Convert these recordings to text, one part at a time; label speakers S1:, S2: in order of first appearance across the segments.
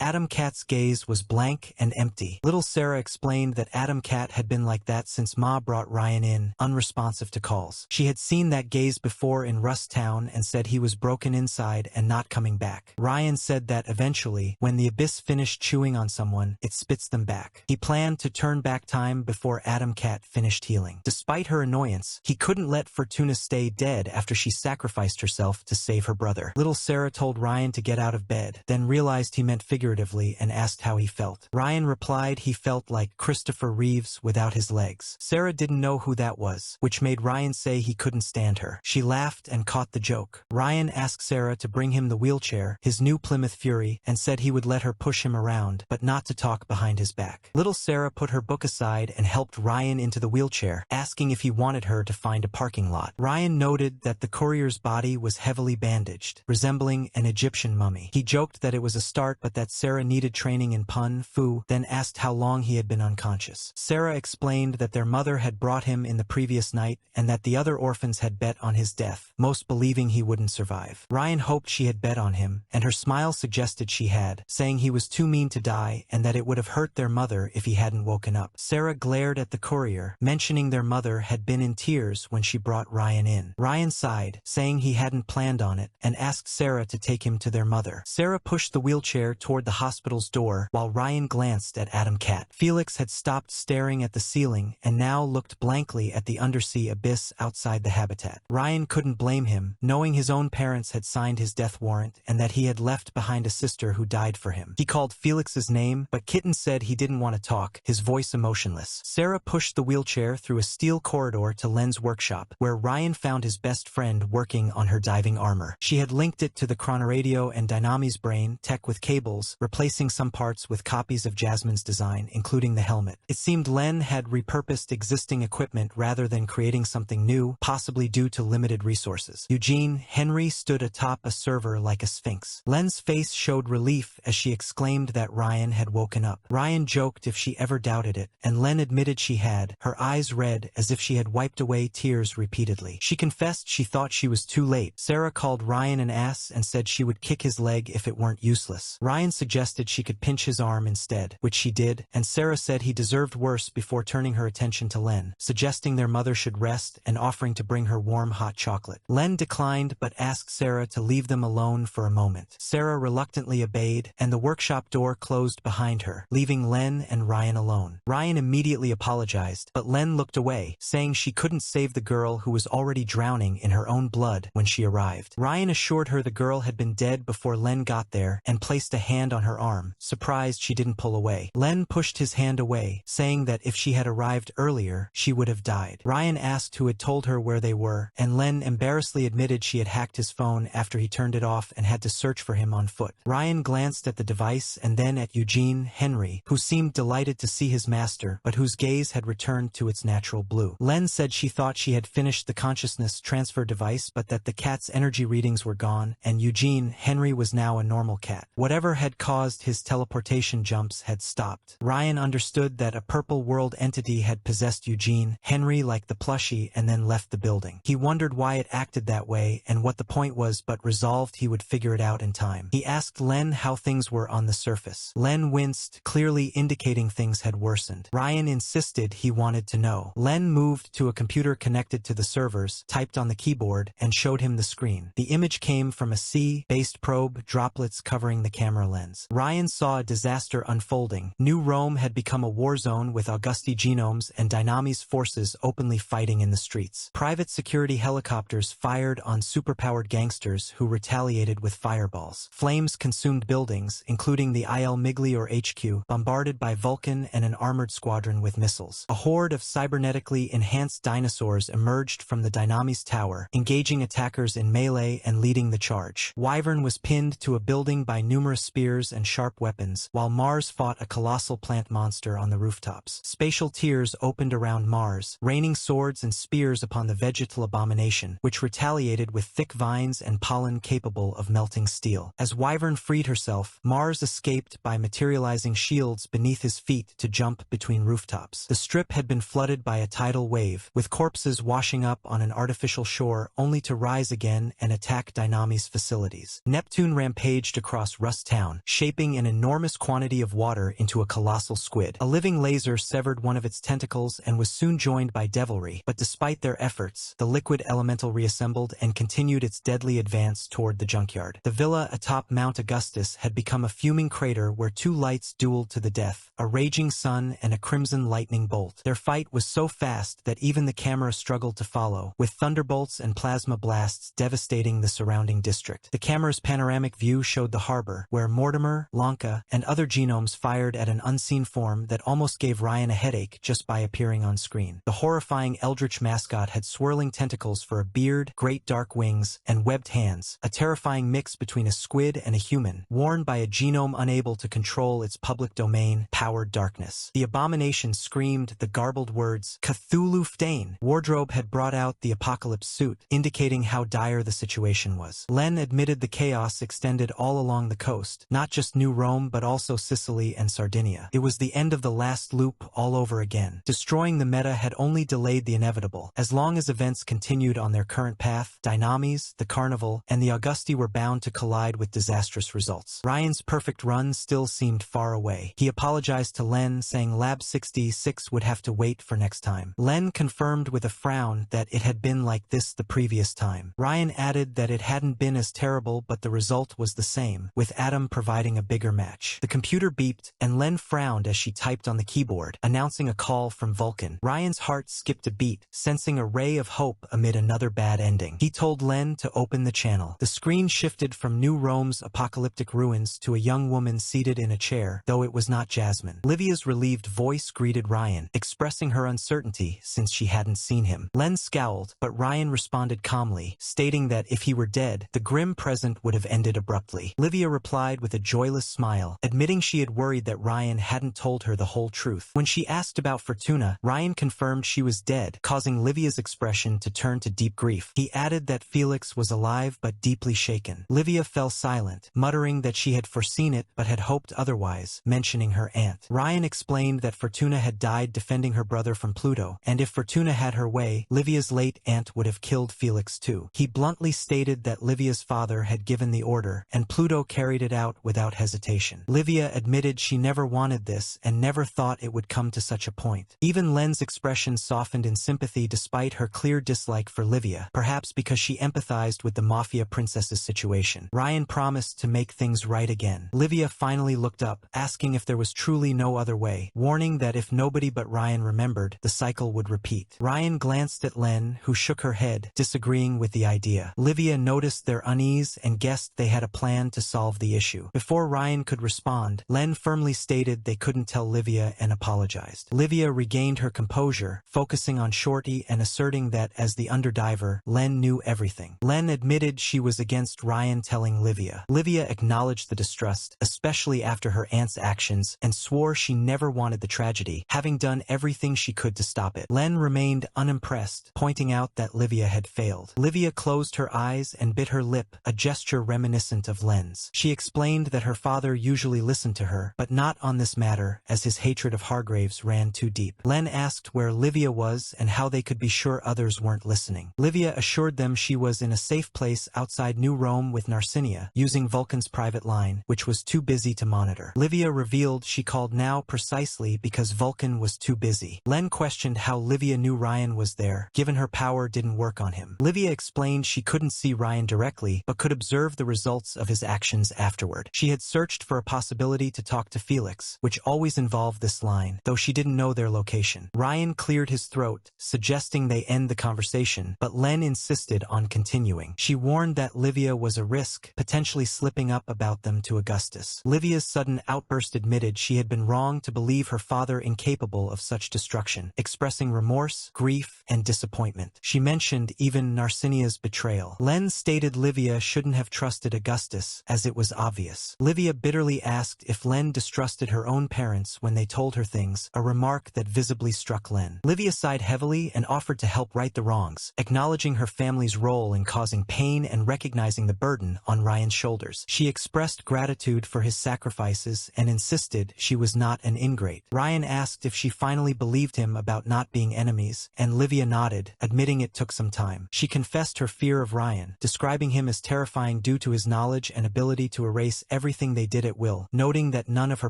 S1: Adam Cat's gaze was blank and empty. Little Sarah explained that Adam Cat had been like that since Ma brought Ryan in, unresponsive to calls. She had seen that gaze before in Rust Town and said he was broken inside and not coming back. Ryan said that eventually, when the abyss finished chewing on someone, it spits them back. He planned to turn back time before Adam Cat finished healing. Despite her annoyance, he couldn't let Fortuna stay dead after she sacrificed herself to save her brother. Little Sarah told Ryan to get out of bed, then realized he meant figuratively and asked how he felt. Ryan replied he felt like Christopher Reeves without his legs. Sarah didn't know who that was, which made Ryan say he couldn't stand her. She laughed and caught the joke. Ryan asked Sarah to bring him the wheelchair, his new Plymouth Fury, and said he would let her push him around, but not to talk behind his back. Little Sarah put her book aside and helped Ryan into the wheelchair, asking if he wanted her to find a parking lot. Ryan noted that the courier's body was heavily bandaged, resembling an Egyptian mummy. He joked that it was a start but that Sarah needed training in pun, fu, then asked how long he had been unconscious. Sarah explained that their mother had brought him in the previous night and that the other orphans had bet on his death, most believing he wouldn't survive. Ryan hoped she had bet on him, and her smile suggested she had, saying he was too mean to die and that it would have hurt their mother if he hadn't woken up. Sarah glared at the courier, mentioning their mother had been in tears when she brought Ryan in. Ryan sighed, saying he hadn't planned on it, and asked Sarah to take him to their mother. Sarah pushed the wheelchair toward the hospital's door while Ryan glanced at Adam Cat. Felix had stopped staring at the ceiling and now looked blankly at the undersea abyss outside the habitat. Ryan couldn't blame him, knowing his own parents had signed his death warrant and that he had left behind a sister who died for him. He called Felix's name, but Kitten said he didn't want to talk, his voice emotionless. Sarah pushed the wheelchair through a steel corridor to Len's workshop, where Ryan found his best friend working on her diving armor. She had linked it to the chronoradio and Dynami's brain tech with cables, replacing some parts with copies of Jasmine's design, including the helmet. It seemed Len had repurposed existing equipment rather than creating something new, possibly due to limited resources. Eugene Henry stood atop a server like a sphinx. Len's face showed relief as she exclaimed that Ryan had woken up. Ryan joked if she ever doubted it, and Len admitted she had, her eyes red as if she had wiped away tears repeatedly. She confessed she thought she was too late. Sarah called Ryan an ass and said she would kick his leg if it weren't useless. Ryan suggested she could pinch his arm instead, which she did, and Sarah said he deserved worse before turning her attention to Len, suggesting their mother should rest and offering to bring her warm hot chocolate. Len declined but asked Sarah to leave them alone for a moment. Sarah reluctantly obeyed, and the workshop door closed behind her, leaving Len and Ryan alone. Ryan immediately apologized, but Len looked away, saying she couldn't save the girl who was already drowning in her own blood when she arrived. Ryan assured her the girl had been dead before Len got there and placed a hand on her arm, surprised she didn't pull away. Len pushed his hand away, saying that if she had arrived earlier, she would have died. Ryan asked who had told her where they were, and Len embarrassedly admitted she had hacked his phone after he turned it off and had to search for him on foot. Ryan glanced at the device and then at Eugene Henry, who seemed delighted to see his master, but whose gaze had returned to its natural blue. Len said she thought she had finished the consciousness transfer device but that the cat's energy readings were gone, and Eugene Henry was now a normal cat. Whatever had caused his teleportation jumps had stopped. Ryan understood that a purple world entity had possessed Eugene Henry like the plushie and then left the building. He wondered why it acted that way and what the point was, but resolved he would figure it out in time. He asked Len how things were on the surface. Len winced, clearly indicating things had worsened. Ryan insisted he wanted to know. Len moved to a computer connected to the servers, typed on the keyboard, and showed him the screen. The image came from a sea-based probe, droplets covering the camera lens. Ryan saw a disaster unfolding. New Rome had become a war zone with Augusti genomes and Dynami's forces openly fighting in the streets. Private security helicopters fired on superpowered gangsters who retaliated with fireballs. Flames consumed buildings, including the Il Migliore HQ, bombarded by Vulcan and an armored squadron with missiles. A horde of cybernetically enhanced dinosaurs emerged from the Dynami's tower, engaging attackers in melee and leading the charge. Wyvern was pinned to a building by numerous spears and sharp weapons, while Mars fought a colossal plant monster on the rooftops. Spatial tiers opened around Mars, raining swords and spears upon the vegetal abomination, which retaliated with thick vines and pollen capable of melting steel. As Wyvern freed herself, Mars escaped by materializing shields beneath his feet to jump between rooftops. The strip had been flooded by a tidal wave, with corpses washing up on an artificial shore only to rise again and attack Dynami's facilities. Neptune rampaged across Rust Town, shaping an enormous quantity of water into a colossal squid. A living laser severed one of its tentacles and was soon joined by devilry, but despite their efforts, the liquid elemental reassembled and continued its deadly advance toward the junkyard. The villa atop Mount Augustus had become a fuming crater where two lights dueled to the death, a raging sun and a crimson lightning bolt. Their fight was so fast that even the camera struggled to follow, with thunderbolts and plasma blasts devastating the surrounding district. The camera's panoramic view showed the harbor, where Mortimer, Lanka, and other genomes fired at an unseen form that almost gave Ryan a headache just by appearing on screen. The horrifying eldritch mascot had swirling tentacles for a beard, great dark wings, and webbed hands, a terrifying mix between a squid and a human, worn by a genome unable to control its public domain-powered darkness. The abomination screamed the garbled words, "Cthulhu Ftain." Wardrobe had brought out the apocalypse suit, indicating how dire the situation was. Len admitted the chaos extended all along the coast, not just New Rome but also Sicily and Sardinia. It was the end of the last loop all over again. Destroying the meta had only delayed the inevitable. As long as events continued on their current path, Dynamis, the Carnival, and the Augusti were bound to collide with disastrous results. Ryan's perfect run still seemed far away. He apologized to Len, saying Lab 66 would have to wait for next time. Len confirmed with a frown that it had been like this the previous time. Ryan added that it hadn't been as terrible, but the result was the same, with Adam providing a bigger match. The computer beeped, and Len frowned as she typed on the keyboard, announcing a call from Vulcan. Ryan's heart skipped a beat, sensing a ray of hope amid another bad ending. He told Len to open the channel. The screen shifted from New Rome's apocalyptic ruins to a young woman seated in a chair, though it was not Jasmine. Livia's relieved voice greeted Ryan, expressing her uncertainty since she hadn't seen him. Len scowled, but Ryan responded calmly, stating that if he were dead, the grim present would have ended abruptly. Livia replied with a joyless smile, admitting she had worried that Ryan hadn't told her the whole truth. When she asked about Fortuna, Ryan confirmed she was dead, causing Livia's expression to turn to deep grief. He added that Felix was alive but deeply shaken. Livia fell silent, muttering that she had foreseen it but had hoped otherwise, mentioning her aunt. Ryan explained that Fortuna had died defending her brother from Pluto, and if Fortuna had her way, Livia's late aunt would have killed Felix too. He bluntly stated that Livia's father had given the order, and Pluto carried it out without hesitation. Livia admitted she never wanted this and never thought it would come to such a point. Even Len's expression softened in sympathy despite her clear dislike for Livia, perhaps because she empathized with the mafia princess's situation. Ryan promised to make things right again. Livia finally looked up, asking if there was truly no other way, warning that if nobody but Ryan remembered, the cycle would repeat. Ryan glanced at Len, who shook her head, disagreeing with the idea. Livia noticed their unease and guessed they had a plan to solve the issue. Before Ryan could respond, Len firmly stated they couldn't tell Livia and apologized. Livia regained her composure, focusing on Shorty and asserting that as the underdiver, Len knew everything. Len admitted she was against Ryan telling Livia. Livia acknowledged the distrust, especially after her aunt's actions, and swore she never wanted the tragedy, having done everything she could to stop it. Len remained unimpressed, pointing out that Livia had failed. Livia closed her eyes and bit her lip, a gesture reminiscent of Len's. She explained that her father usually listened to her, but not on this matter, as his hatred of Hargraves ran too deep. Len asked where Livia was and how they could be sure others weren't listening. Livia assured them she was in a safe place outside New Rome with Narcinia, using Vulcan's private line, which was too busy to monitor. Livia revealed she called now precisely because Vulcan was too busy. Len questioned how Livia knew Ryan was there, given her power didn't work on him. Livia explained she couldn't see Ryan directly, but could observe the results of his actions afterward. She had searched for a possibility to talk to Felix, which always involved this line, though she didn't know their location. Ryan cleared his throat, suggesting they end the conversation, but Len insisted on continuing. She warned that Livia was a risk, potentially slipping up about them to Augustus. Livia's sudden outburst admitted she had been wrong to believe her father incapable of such destruction, expressing remorse, grief, and disappointment. She mentioned even Narcinia's betrayal. Len stated Livia shouldn't have trusted Augustus, as it was obvious. Livia bitterly asked if Len distrusted her own parents when they told her things, a remark that visibly struck Len. Livia sighed heavily and offered to help right the wrongs, acknowledging her family's role in causing pain and recognizing the burden on Ryan's shoulders. She expressed gratitude for his sacrifices and insisted she was not an ingrate. Ryan asked if she finally believed him about not being enemies, and Livia nodded, admitting it took some time. She confessed her fear of Ryan, describing him as terrifying due to his knowledge and ability to erase every everything they did at will, noting that none of her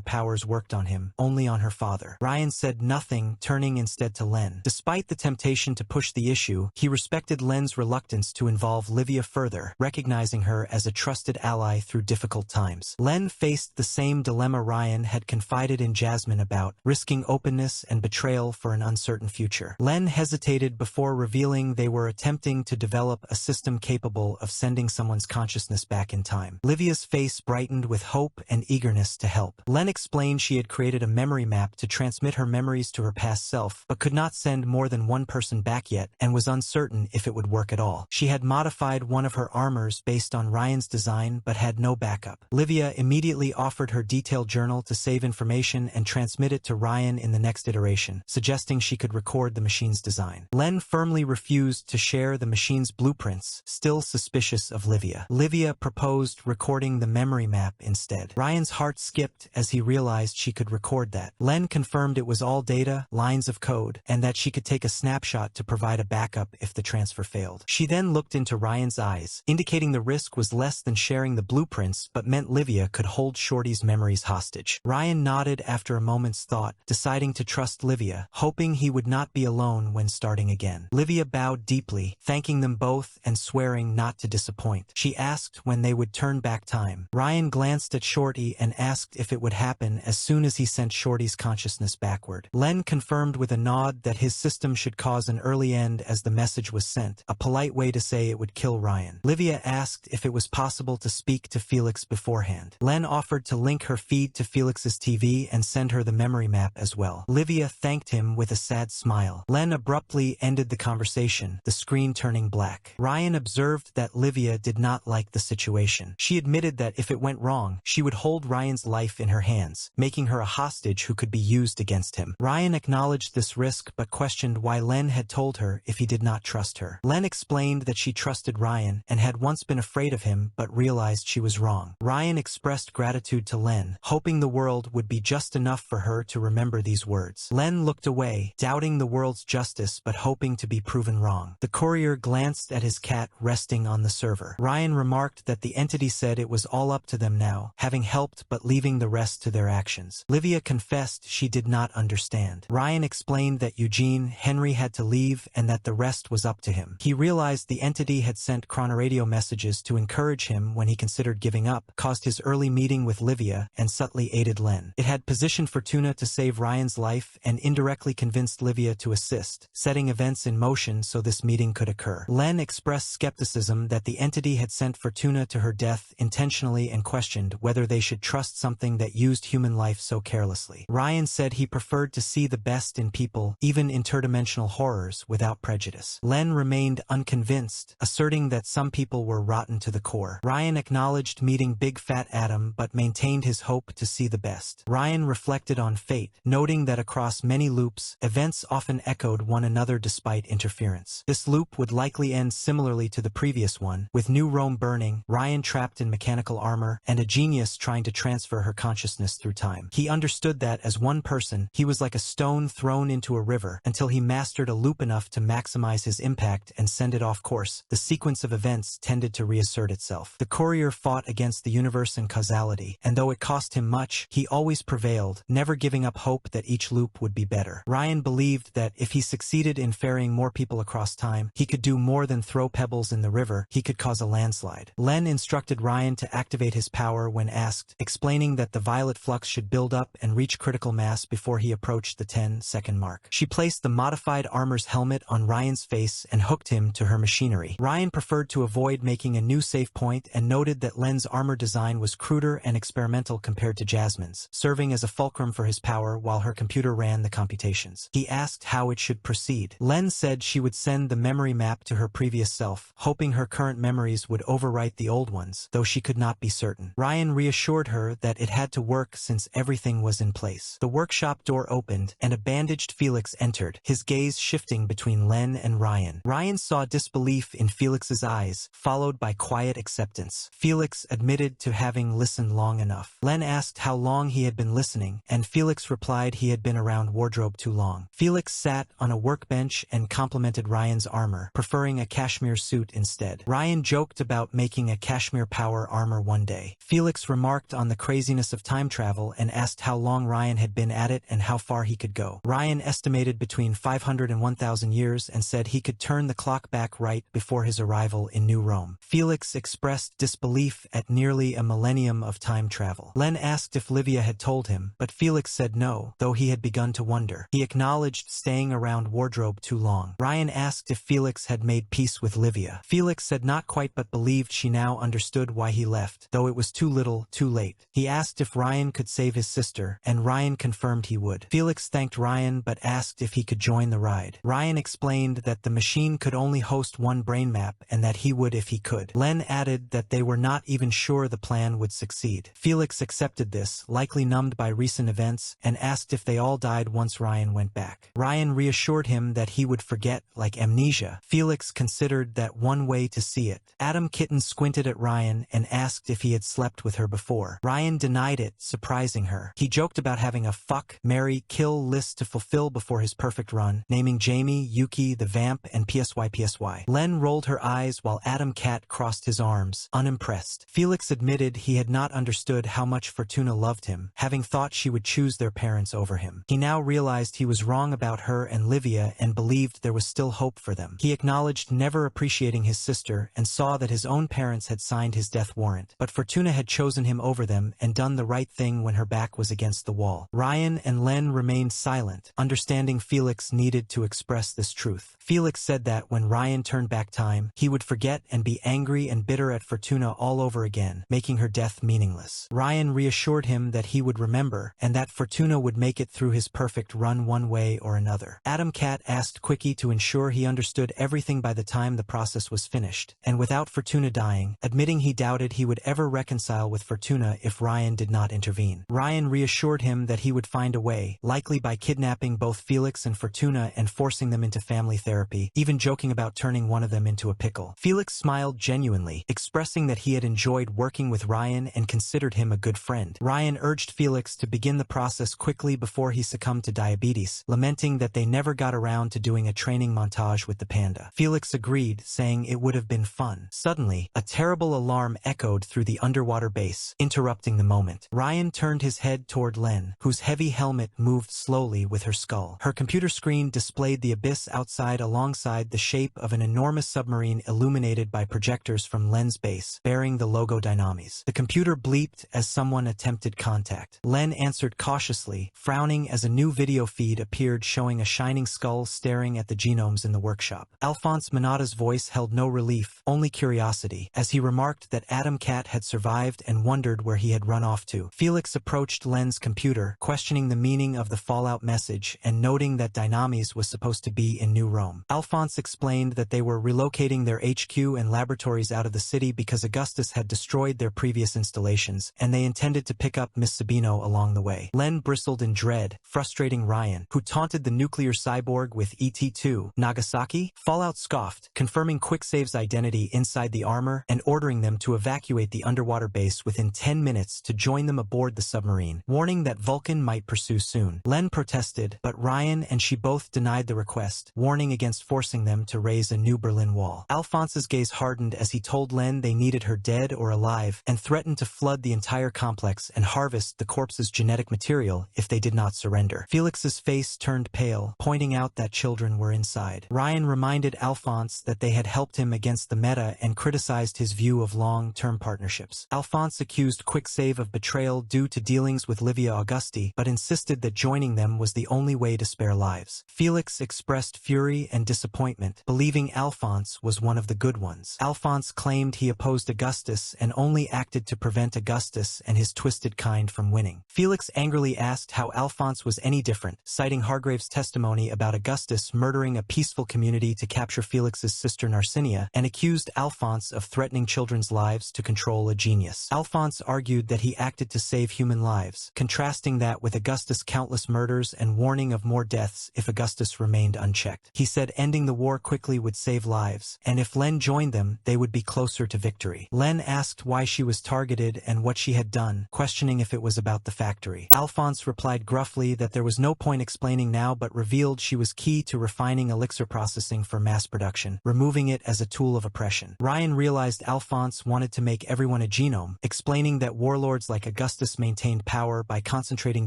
S1: powers worked on him, only on her father. Ryan said nothing, turning instead to Len. Despite the temptation to push the issue, he respected Len's reluctance to involve Livia further, recognizing her as a trusted ally through difficult times. Len faced the same dilemma Ryan had confided in Jasmine about, risking openness and betrayal for an uncertain future. Len hesitated before revealing they were attempting to develop a system capable of sending someone's consciousness back in time. Livia's face brightened with hope and eagerness to help. Len explained she had created a memory map to transmit her memories to her past self, but could not send more than one person back yet, and was uncertain if it would work at all. She had modified one of her armors based on Ryan's design, but had no backup. Livia immediately offered her detailed journal to save information and transmit it to Ryan in the next iteration, suggesting she could record the machine's design. Len firmly refused to share the machine's blueprints, still suspicious of Livia. Livia proposed recording the memory map instead. Ryan's heart skipped as he realized she could record that. Len confirmed it was all data, lines of code, and that she could take a snapshot to provide a backup if the transfer failed. She then looked into Ryan's eyes, indicating the risk was less than sharing the blueprints but meant Livia could hold Shorty's memories hostage. Ryan nodded after a moment's thought, deciding to trust Livia, hoping he would not be alone when starting again. Livia bowed deeply, thanking them both and swearing not to disappoint. She asked when they would turn back time. Ryan glanced at Shorty and asked if it would happen as soon as he sent Shorty's consciousness backward. Len confirmed with a nod that his system should cause an early end as the message was sent, a polite way to say it would kill Ryan. Livia asked if it was possible to speak to Felix beforehand. Len offered to link her feed to Felix's TV and send her the memory map as well. Livia thanked him with a sad smile. Len abruptly ended the conversation, the screen turning black. Ryan observed that Livia did not like the situation. She admitted that if it went wrong, she would hold Ryan's life in her hands, making her a hostage who could be used against him. Ryan acknowledged this risk but questioned why Len had told her if he did not trust her. Len explained that she trusted Ryan and had once been afraid of him but realized she was wrong. Ryan expressed gratitude to Len, hoping the world would be just enough for her to remember these words. Len looked away, doubting the world's justice but hoping to be proven wrong. The courier glanced at his cat resting on the server. Ryan remarked that the entity said it was all up to them now, having helped but leaving the rest to their actions. Livia confessed she did not understand. Ryan explained that Eugene Henry had to leave and that the rest was up to him. He realized the entity had sent chronoradio messages to encourage him when he considered giving up, caused his early meeting with Livia, and subtly aided Len. It had positioned Fortuna to save Ryan's life and indirectly convinced Livia to assist, setting events in motion so this meeting could occur. Len expressed skepticism that the entity had sent Fortuna to her death intentionally and questioned whether they should trust something that used human life so carelessly. Ryan said he preferred to see the best in people, even interdimensional horrors, without prejudice. Len remained unconvinced, asserting that some people were rotten to the core. Ryan acknowledged meeting Big Fat Adam but maintained his hope to see the best. Ryan reflected on fate, noting that across many loops, events often echoed one another despite interference. This loop would likely end similarly to the previous one, with New Rome burning, Ryan trapped in mechanical armor, and a genius trying to transfer her consciousness through time. He understood that, as one person, he was like a stone thrown into a river, until he mastered a loop enough to maximize his impact and send it off course. The sequence of events tended to reassert itself. The courier fought against the universe and causality, and though it cost him much, he always prevailed, never giving up hope that each loop would be better. Ryan believed that if he succeeded in ferrying more people across time, he could do more than throw pebbles in the river, he could cause a landslide. Len instructed Ryan to activate his power when asked, explaining that the violet flux should build up and reach critical mass before he approached the 10-second mark. She placed the modified armor's helmet on Ryan's face and hooked him to her machinery. Ryan preferred to avoid making a new save point and noted that Len's armor design was cruder and experimental compared to Jasmine's, serving as a fulcrum for his power while her computer ran the computations. He asked how it should proceed. Len said she would send the memory map to her previous self, hoping her current memories would overwrite the old ones, though she could not be certain. Ryan reassured her that it had to work since everything was in place. The workshop door opened, and a bandaged Felix entered, his gaze shifting between Len and Ryan. Ryan saw disbelief in Felix's eyes, followed by quiet acceptance. Felix admitted to having listened long enough. Len asked how long he had been listening, and Felix replied he had been around wardrobe too long. Felix sat on a workbench and complimented Ryan's armor, preferring a cashmere suit instead. Ryan joked about making a cashmere power armor one day. Felix remarked on the craziness of time travel and asked how long Ryan had been at it and how far he could go. Ryan estimated between 500 and 1,000 years and said he could turn the clock back right before his arrival in New Rome. Felix expressed disbelief at nearly a millennium of time travel. Len asked if Livia had told him, but Felix said no, though he had begun to wonder. He acknowledged staying around wardrobe too long. Ryan asked if Felix had made peace with Livia. Felix said not quite, but believed she now understood why he left, though it was too little, too late. He asked if Ryan could save his sister, and Ryan confirmed he would. Felix thanked Ryan but asked if he could join the ride. Ryan explained that the machine could only host one brain map and that he would if he could. Len added that they were not even sure the plan would succeed. Felix accepted this, likely numbed by recent events, and asked if they all died once Ryan went back. Ryan reassured him that he would forget, like amnesia. Felix considered that one way to see it. Adam Kitten squinted at Ryan and asked if he had slept with her before. Ryan denied it, surprising her. He joked about having a fuck, marry, kill list to fulfill before his perfect run, naming Jamie, Yuki, the vamp, and PSY. Len rolled her eyes while Adam Cat crossed his arms, unimpressed. Felix admitted he had not understood how much Fortuna loved him, having thought she would choose their parents over him. He now realized he was wrong about her and Livia and believed there was still hope for them. He acknowledged never appreciating his sister and saw that his own parents had signed his death warrant, but Fortuna had chosen him over them and done the right thing when her back was against the wall. Ryan and Len remained silent, understanding Felix needed to express this truth. Felix said that when Ryan turned back time, he would forget and be angry and bitter at Fortuna all over again, making her death meaningless. Ryan reassured him that he would remember, and that Fortuna would make it through his perfect run one way or another. Adam Cat asked Quickie to ensure he understood everything by the time the process was finished, and without Fortuna dying, admitting he doubted he would ever reconcile with Fortuna if Ryan did not intervene. Ryan reassured him that he would find a way, likely by kidnapping both Felix and Fortuna and forcing them into family therapy, even joking about turning one of them into a pickle. Felix smiled genuinely, expressing that he had enjoyed working with Ryan and considered him a good friend. Ryan urged Felix to begin the process quickly before he succumbed to diabetes, lamenting that they never got around to doing a training montage with the panda. Felix agreed, saying it would have been fun. Suddenly, a terrible alarm echoed through the underwater base, interrupting the moment. Ryan turned his head toward Len, whose heavy helmet moved slowly with her skull. Her computer screen displayed the abyss outside alongside the shape of an enormous submarine illuminated by projectors from Len's base, bearing the logo Dynamis. The computer bleeped as someone attempted contact. Len answered cautiously, frowning as a new video feed appeared showing a shining skull staring at the genomes in the workshop. Alphonse Manada's voice held no relief, only curiosity, as he remarked that Adam Cat had survived and wondered where he had run off to. Felix approached Len's computer, questioning the meaning of the Fallout message and noting that Dynamis was supposed to be in New Rome. Alphonse explained that they were relocating their HQ and laboratories out of the city because Augustus had destroyed their previous installations, and they intended to pick up Miss Sabino along the way. Len bristled in dread, frustrating Ryan, who taunted the nuclear cyborg with ET2. Nagasaki? Fallout scoffed, confirming Quicksave's identity inside the armor and ordering them to evacuate the underwater base within 10 minutes to join them aboard the submarine, warning that Vulcan might pursue soon. Len protested, but Ryan and she both denied the request, warning against forcing them to raise a new Berlin Wall. Alphonse's gaze hardened as he told Len they needed her dead or alive and threatened to flood the entire complex and harvest the corpse's genetic material if they did not surrender. Felix's face turned pale, pointing out that children were inside. Ryan reminded Alphonse that they had helped him against the meta and criticized his view of long-term partnerships. Alphonse accused Quicksave of betrayal due to dealings with Livia Augusti, but insisted that joining them was the only way to spare lives. Felix expressed fury and disappointment, believing Alphonse was one of the good ones. Alphonse claimed he opposed Augustus and only acted to prevent Augustus and his twisted kind from winning. Felix angrily asked how Alphonse was any different, citing Hargrave's testimony about Augustus murdering a peaceful community to capture Felix's sister Narcinia, and accused Alphonse of threatening children's lives to control a genius. Alphonse argued that he acted to save human lives, contrasting that with Augustus' countless murders and warning of more deaths if Augustus remained unchecked. He said ending the war quickly would save lives, and if Len joined them, they would be closer to victory. Len asked why she was targeted and what she had done, questioning if it was about the factory. Alphonse replied gruffly that there was no point explaining now, but revealed she was key to refining elixir processing for mass production, removing it as a tool of oppression. Ryan realized Alphonse wanted to make everyone a genius genome, explaining that warlords like Augustus maintained power by concentrating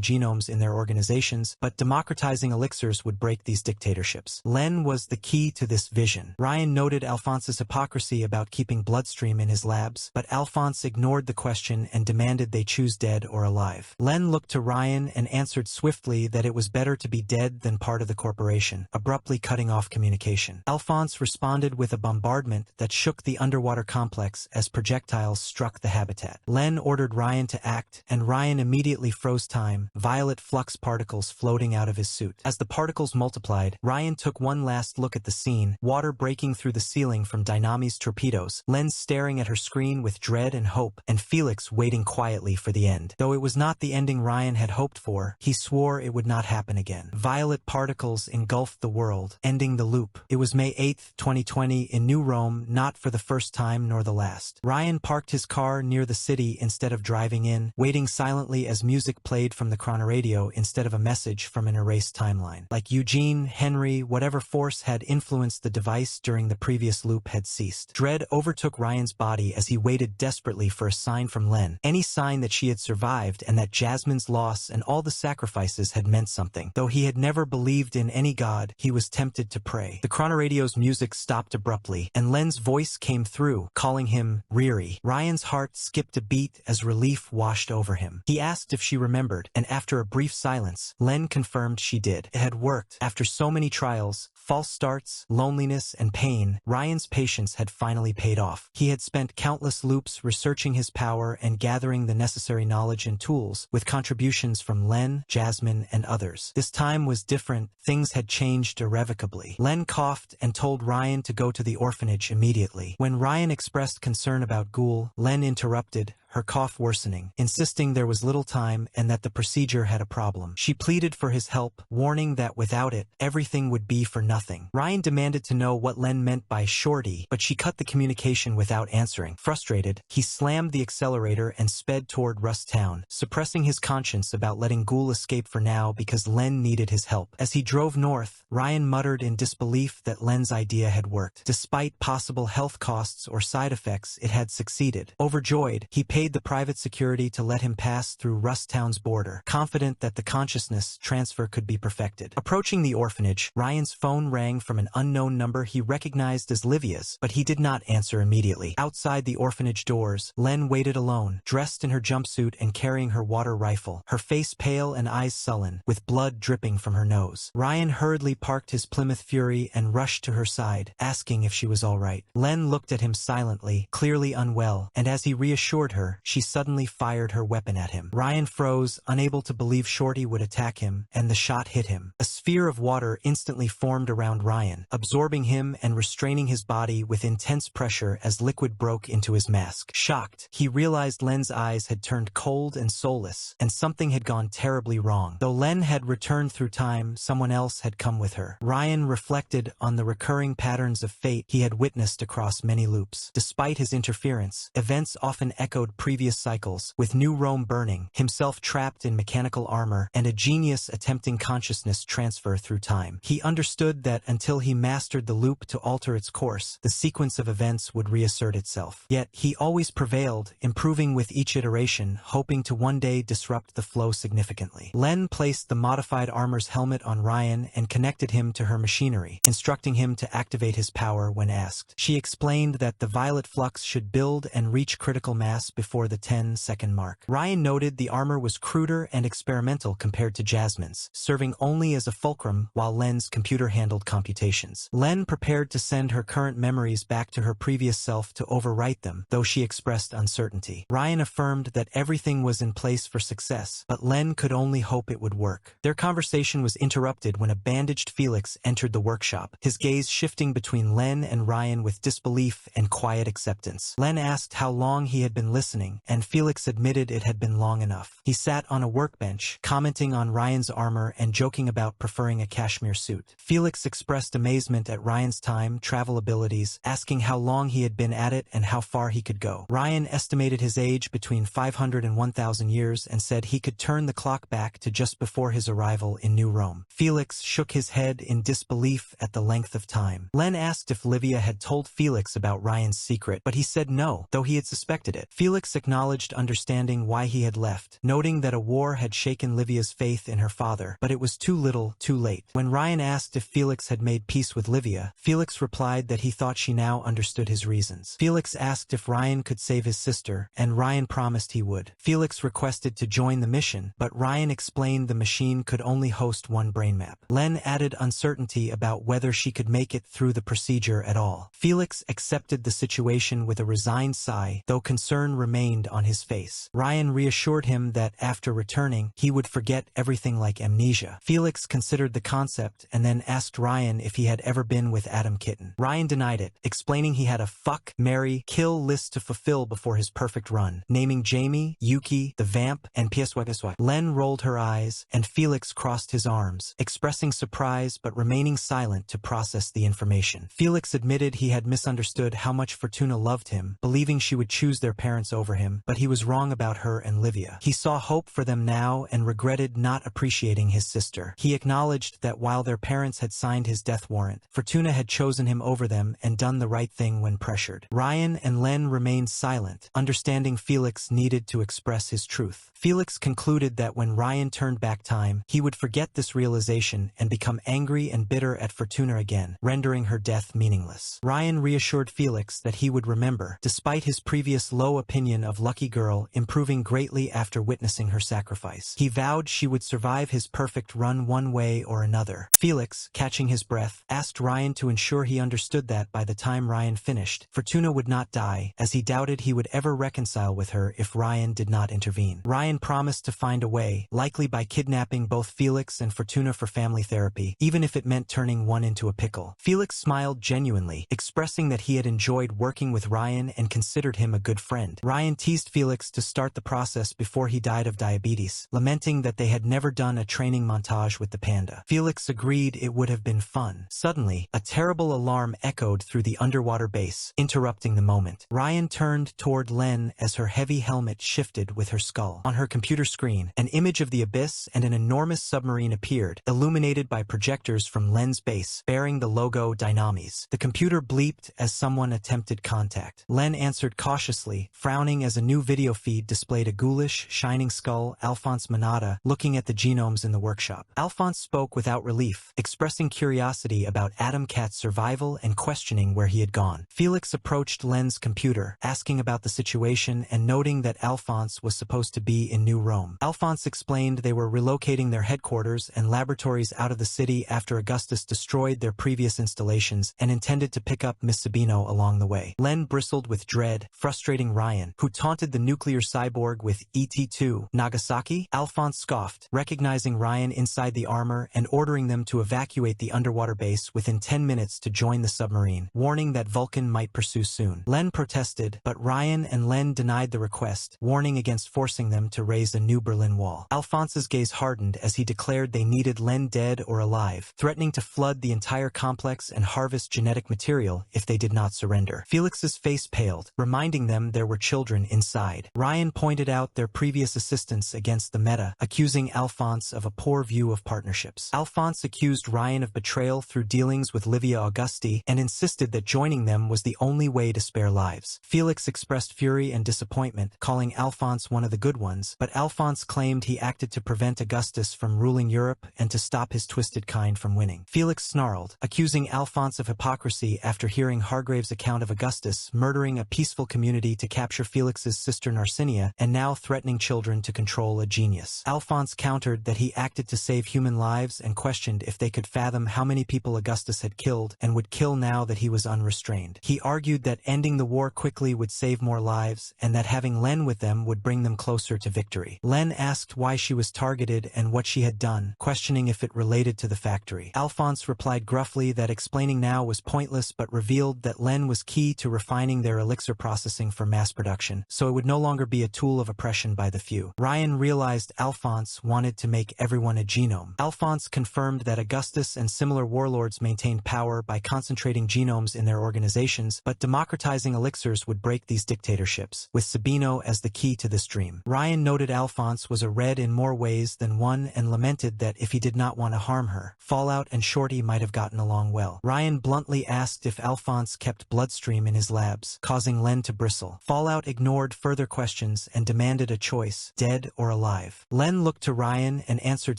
S1: genomes in their organizations, but democratizing elixirs would break these dictatorships. Len was the key to this vision. Ryan noted Alphonse's hypocrisy about keeping bloodstream in his labs, but Alphonse ignored the question and demanded they choose dead or alive. Len looked to Ryan and answered swiftly that it was better to be dead than part of the corporation, abruptly cutting off communication. Alphonse responded with a bombardment that shook the underwater complex as projectiles struck the habitat. Len ordered Ryan to act, and Ryan immediately froze time, violet flux particles floating out of his suit. As the particles multiplied, Ryan took one last look at the scene, water breaking through the ceiling from Dynami's torpedoes, Len staring at her screen with dread and hope, and Felix waiting quietly for the end. Though it was not the ending Ryan had hoped for, he swore it would not happen again. Violet particles engulfed the world, ending the loop. It was May 8, 2020 in New Rome, not for the first time nor the last. Ryan parked his car near the city instead of driving in, waiting silently as music played from the chronoradio instead of a message from an erased timeline. Like Eugene, Henry, whatever force had influenced the device during the previous loop had ceased. Dread overtook Ryan's body as he waited desperately for a sign from Len, any sign that she had survived and that Jasmine's loss and all the sacrifices had meant something. Though he had never believed in any god, he was tempted to pray. The chronoradio's music stopped abruptly, and Len's voice came through, calling him Riri. Ryan's heart skipped a beat as relief washed over him. He asked if she remembered, and after a brief silence, Len confirmed she did. It had worked. After so many trials, false starts, loneliness, and pain, Ryan's patience had finally paid off. He had spent countless loops researching his power and gathering the necessary knowledge and tools, with contributions from Len, Jasmine, and others. This time was different. Things had changed irrevocably. Len coughed and told Ryan to go to the orphanage immediately. When Ryan expressed concern about Ghoul, Len interrupted, her cough worsening, insisting there was little time and that the procedure had a problem. She pleaded for his help, warning that without it, everything would be for nothing. Ryan demanded to know what Len meant by shorty, but she cut the communication without answering. Frustrated, he slammed the accelerator and sped toward Rust Town, suppressing his conscience about letting Ghoul escape for now because Len needed his help. As he drove north, Ryan muttered in disbelief that Len's idea had worked. Despite possible health costs or side effects, it had succeeded. Overjoyed, he paid the private security to let him pass through Rust Town's border, confident that the consciousness transfer could be perfected. Approaching the orphanage, Ryan's phone rang from an unknown number he recognized as Livia's, but he did not answer immediately. Outside the orphanage doors, Len waited alone, dressed in her jumpsuit and carrying her water rifle, her face pale and eyes sullen, with blood dripping from her nose. Ryan hurriedly parked his Plymouth Fury and rushed to her side, asking if she was all right. Len looked at him silently, clearly unwell, and as he reassured her, she suddenly fired her weapon at him. Ryan froze, unable to believe Shorty would attack him, and the shot hit him. A sphere of water instantly formed around Ryan, absorbing him and restraining his body with intense pressure as liquid broke into his mask. Shocked, he realized Len's eyes had turned cold and soulless, and something had gone terribly wrong. Though Len had returned through time, someone else had come with her. Ryan reflected on the recurring patterns of fate he had witnessed across many loops. Despite his interference, events often echoed previous cycles, with New Rome burning, himself trapped in mechanical armor, and a genius attempting consciousness transfer through time. He understood that until he mastered the loop to alter its course, the sequence of events would reassert itself. Yet, he always prevailed, improving with each iteration, hoping to one day disrupt the flow significantly. Len placed the modified armor's helmet on Ryan and connected him to her machinery, instructing him to activate his power when asked. She explained that the violet flux should build and reach critical mass before the 10-second mark. Ryan noted the armor was cruder and experimental compared to Jasmine's, serving only as a fulcrum while Len's computer handled computations. Len prepared to send her current memories back to her previous self to overwrite them, though she expressed uncertainty. Ryan affirmed that everything was in place for success, but Len could only hope it would work. Their conversation was interrupted when a bandaged Felix entered the workshop, his gaze shifting between Len and Ryan with disbelief and quiet acceptance. Len asked how long he had been listening, and Felix admitted it had been long enough. He sat on a workbench, commenting on Ryan's armor and joking about preferring a cashmere suit. Felix expressed amazement at Ryan's time travel abilities, asking how long he had been at it and how far he could go. Ryan estimated his age between 500 and 1,000 years and said he could turn the clock back to just before his arrival in New Rome. Felix shook his head in disbelief at the length of time. Len asked if Livia had told Felix about Ryan's secret, but he said no, though he had suspected it. Felix Felix acknowledged understanding why he had left, noting that a war had shaken Livia's faith in her father, but it was too little, too late. When Ryan asked if Felix had made peace with Livia, Felix replied that he thought she now understood his reasons. Felix asked if Ryan could save his sister, and Ryan promised he would. Felix requested to join the mission, but Ryan explained the machine could only host one brain map. Len added uncertainty about whether she could make it through the procedure at all. Felix accepted the situation with a resigned sigh, though concern remained on his face. Ryan reassured him that after returning, he would forget everything like amnesia. Felix considered the concept and then asked Ryan if he had ever been with Adam Kitten. Ryan denied it, explaining he had a fuck, marry, kill list to fulfill before his perfect run, naming Jamie, Yuki, the vamp, and Pieswagaswag. Len rolled her eyes, and Felix crossed his arms, expressing surprise but remaining silent to process the information. Felix admitted he had misunderstood how much Fortuna loved him, believing she would choose their parents over him, but he was wrong about her and Livia. He saw hope for them now and regretted not appreciating his sister. He acknowledged that while their parents had signed his death warrant, Fortuna had chosen him over them and done the right thing when pressured. Ryan and Len remained silent, understanding Felix needed to express his truth. Felix concluded that when Ryan turned back time, he would forget this realization and become angry and bitter at Fortuna again, rendering her death meaningless. Ryan reassured Felix that he would remember, despite his previous low opinion of Lucky Girl improving greatly after witnessing her sacrifice. He vowed she would survive his perfect run one way or another. Felix, catching his breath, asked Ryan to ensure he understood that by the time Ryan finished, Fortuna would not die, as he doubted he would ever reconcile with her if Ryan did not intervene. Ryan promised to find a way, likely by kidnapping both Felix and Fortuna for family therapy, even if it meant turning one into a pickle. Felix smiled genuinely, expressing that he had enjoyed working with Ryan and considered him a good friend. Ryan teased Felix to start the process before he died of diabetes, lamenting that they had never done a training montage with the panda. Felix agreed it would have been fun. Suddenly, a terrible alarm echoed through the underwater base, interrupting the moment. Ryan turned toward Len as her heavy helmet shifted with her skull. On her computer screen, an image of the abyss and an enormous submarine appeared, illuminated by projectors from Len's base, bearing the logo Dynamis. The computer bleeped as someone attempted contact. Len answered cautiously, frowning as a new video feed displayed a ghoulish, shining skull, Alphonse Manata, looking at the genomes in the workshop. Alphonse spoke without relief, expressing curiosity about Adam Cat's survival and questioning where he had gone. Felix approached Len's computer, asking about the situation and noting that Alphonse was supposed to be in New Rome. Alphonse explained they were relocating their headquarters and laboratories out of the city after Augustus destroyed their previous installations and intended to pick up Miss Sabino along the way. Len bristled with dread, frustrating Ryan, who taunted the nuclear cyborg with ET2, Nagasaki. Alphonse scoffed, recognizing Ryan inside the armor and ordering them to evacuate the underwater base within 10 minutes to join the submarine, warning that Vulcan might pursue soon. Len protested, but Ryan and Len denied the request, warning against forcing them to raise a new Berlin Wall. Alphonse's gaze hardened as he declared they needed Len dead or alive, threatening to flood the entire complex and harvest genetic material if they did not surrender. Felix's face paled, reminding them there were children inside. Ryan pointed out their previous assistance against the Meta, accusing Alphonse of a poor view of partnerships. Alphonse accused Ryan of betrayal through dealings with Livia Augusti and insisted that joining them was the only way to spare lives. Felix expressed fury and disappointment, calling Alphonse one of the good ones, but Alphonse claimed he acted to prevent Augustus from ruling Europe and to stop his twisted kind from winning. Felix snarled, accusing Alphonse of hypocrisy after hearing Hargrave's account of Augustus murdering a peaceful community to capture Felix's sister Narcinia and now threatening children to control a genius. Alphonse countered that he acted to save human lives and questioned if they could fathom how many people Augustus had killed and would kill now that he was unrestrained. He argued that ending the war quickly would save more lives and that having Len with them would bring them closer to victory. Len asked why she was targeted and what she had done, questioning if it related to the factory. Alphonse replied gruffly that explaining now was pointless but revealed that Len was key to refining their elixir processing for mass production, so it would no longer be a tool of oppression by the few. Ryan realized Alphonse wanted to make everyone a genome. Alphonse confirmed that Augustus and similar warlords maintained power by concentrating genomes in their organizations, but democratizing elixirs would break these dictatorships, with Sabino as the key to this dream. Ryan noted Alphonse was a red in more ways than one and lamented that if he did not want to harm her, Fallout and Shorty might have gotten along well. Ryan bluntly asked if Alphonse kept bloodstream in his labs, causing Len to bristle. Fallout ignored further questions and demanded a choice, dead or alive. Len looked to Ryan and answered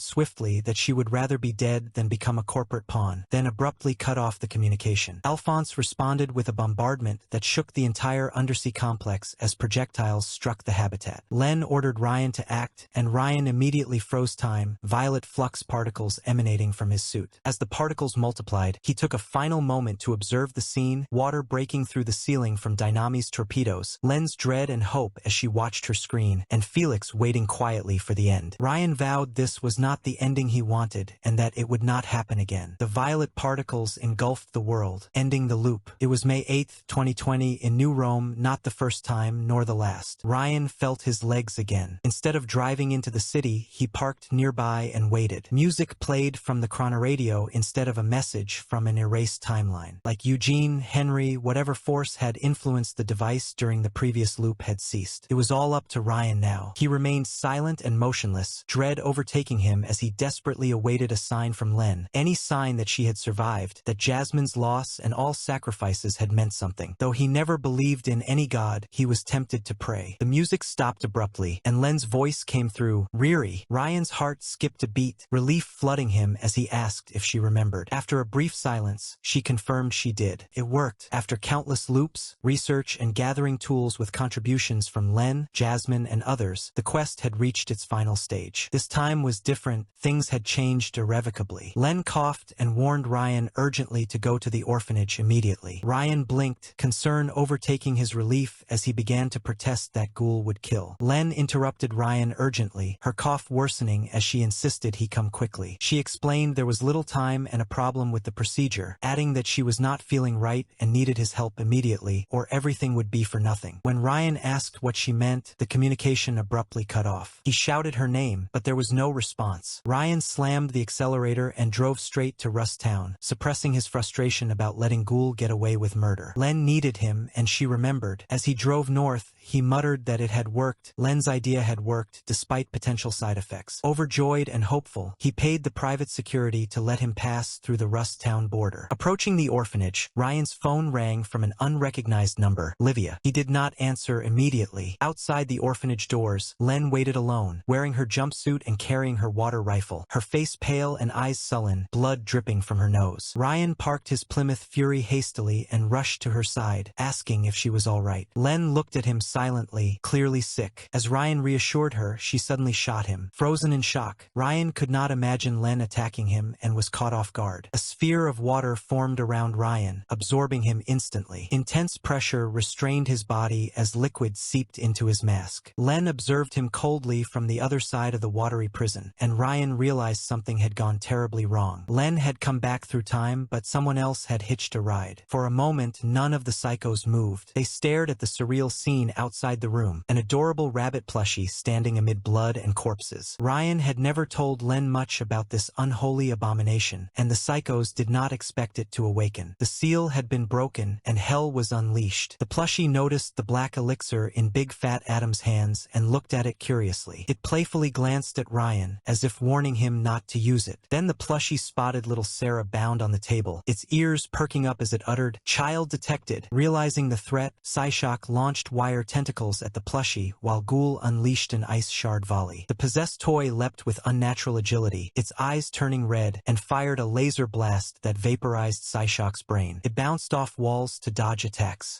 S1: swiftly that she would rather be dead than become a corporate pawn, then abruptly cut off the communication. Alphonse responded with a bombardment that shook the entire undersea complex as projectiles struck the habitat. Len ordered Ryan to act, and Ryan immediately froze time, violet flux particles emanating from his suit. As the particles multiplied, he took a final moment to observe the scene, water breaking through the ceiling from Dynami's torpedoes, Len's dread and hope as she watched her screen, and Felix waiting quietly for the end. Ryan vowed this was not the ending he wanted, and that it would not happen again. The violet particles engulfed the world, ending the loop. It was May 8, 2020, in New Rome, not the first time nor the last. Ryan felt his legs again. Instead of driving into the city, he parked nearby and waited. Music played from the chronoradio instead of a message from an erased timeline. Like Eugene, Henry, whatever force had influenced the device during the previous loop had ceased. It was all up to Ryan now. He remained silent and motionless, dread overtaking him as he desperately awaited a sign from Len, any sign that she had survived, that Jasmine's loss and all sacrifices had meant something. Though he never believed in any god, he was tempted to pray. The music stopped abruptly, and Len's voice came through. Riri. Ryan's heart skipped a beat, relief flooding him as he asked if she remembered. After a brief silence, she confirmed she did. It worked. After countless loops, research, and gathering tools with contributions from Len, Jasmine, and others, the quest had reached its final stage. This time was different. Things had changed irrevocably. Len coughed and warned Ryan urgently to go to the orphanage immediately. Ryan blinked, concern overtaking his relief as he began to protest that Ghoul would kill. Len interrupted Ryan urgently, her cough worsening as she insisted he come quickly. She explained there was little time and a problem with the procedure, adding that she was not feeling right and needed his help immediately, or everything would be for nothing. When Ryan asked what she meant, the communication abruptly cut off. He shouted her name, but there was no response. Ryan slammed the accelerator and drove straight to Rust Town, suppressing his frustration about letting Ghoul get away with murder. Len needed him, and she remembered. As he drove north, he muttered that it had worked. Len's idea had worked, despite potential side effects. Overjoyed and hopeful, he paid the private security to let him pass through the Rust Town border. Approaching the orphanage, Ryan's phone rang from an unrecognized number, Livia. He did not answer immediately. Outside the orphanage doors, Len waited alone, wearing her jumpsuit and carrying her water rifle, her face pale and eyes sullen, blood dripping from her nose. Ryan parked his Plymouth Fury hastily and rushed to her side, asking if she was all right. Len looked at him silently, clearly sick. As Ryan reassured her, she suddenly shot him. Frozen in shock, Ryan could not imagine Len attacking him and was caught off guard. A sphere of water formed around Ryan, absorbing him instantly. Intense pressure restrained his body as liquid seeped into his mask. Len observed him coldly from the other side of the watery prison, and Ryan realized something had gone terribly wrong. Len had come back through time, but someone else had hitched a ride. For a moment, none of the psychos moved. They stared at the surreal scene outside the room, an adorable rabbit plushie standing amid blood and corpses. Ryan had never told Len much about this unholy abomination, and the psychos did not expect it to awaken. The seal had been broken, and hell was unleashed. The plushie noticed the black elixir in Big Fat Adam's hands and looked at it curiously. It playfully glanced at Ryan, as if warning him not to use it. Then the plushie spotted little Sarah bound on the table, its ears perking up as it uttered, "Child detected." Realizing the threat, Psyshock launched wire tentacles at the plushie, while Ghoul unleashed an ice shard volley. The possessed toy leapt with unnatural agility, its eyes turning red, and fired a laser blast that vaporized Psyshock's brain. It bounced off walls to dodge attacks,